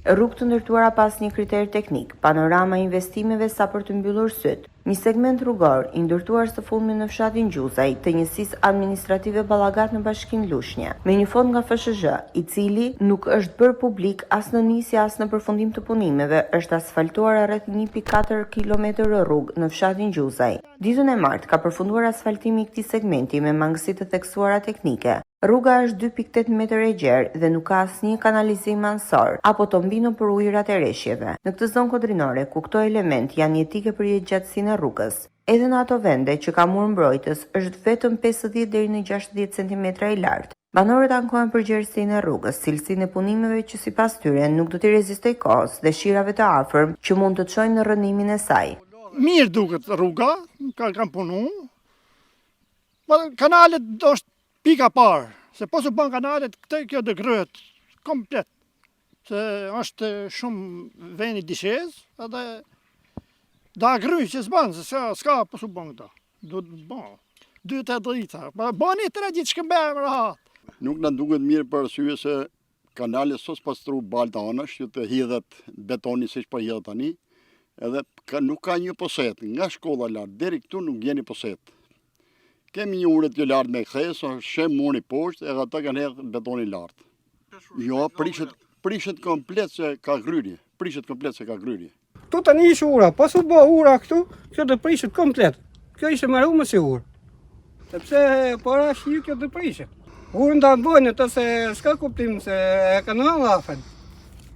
Rrugë të ndërtuara pas një kriter teknik, panorama investimeve sa për të mbyllur syt, një segment rrugor i ndërtuar së fundmi në fshatin Gjuzaj të njësisë administrative Ballagat në Bashkinë Lushnjë, me një fond nga FSHZ, i cili nuk është bërë publik as në nisje as në përfundim të punimeve, është asfaltuar rreth 1.4 km rrugë në fshatin Gjuzaj. Ditën e martë ka përfunduar asfaltimi i këtij segmenti me mangësi të theksuara teknike. Rruga është 2.8 metër e gjerë dhe nuk ka asnjë kanalizim ansor apo tombino për ujërat e rreshjeve. Në këtë zonë kodrinore, ku këto element janë jetike për jetëgjatësinë e rrugës, edhe në ato vende që ka mur mbrojtës është vetëm 50 deri në 60 cm i lartë. Banorët ankohen për gjerësinë e rrugës, cilësinë e punimeve që sipas tyre nuk do t'i rezistojë kohës dhe shirave të afërm që mund të çojnë në rënimin e saj. Mirë duket rruga, kam punu. Kanalet është pika parë, se po së bën kanalet, kjo do kryhet komplet. Se është shumë veni dishez, edhe da gryj që s'bën, se s'ka po së bën këta. Do të bën. Duhet e drita. Bani të gjithë shkëmbem rahat. Nuk na duket mirë për arsye se kanali sos pastru balta anash, që të hidhet betoni siç po hidhet tani, edhe nuk ka një poset. Nga shkolla lart deri këtu nuk jeni poset. Kemi një uret që lartë me kthesë, shem moni poshtë, edhe ata kanë hedhë betonin lartë. Jo, prishet komplet se ka gryrje. Prishet komplet se ka gryrje. Këtu tani ishte ura, pas u bë ura këtu, kjo do prishet komplet. Kjo ishte marruar si urë. Sepse para shi kjo do prishet. Urën ta bëjnë ato se s'ka kuptim se e kanë hallafën.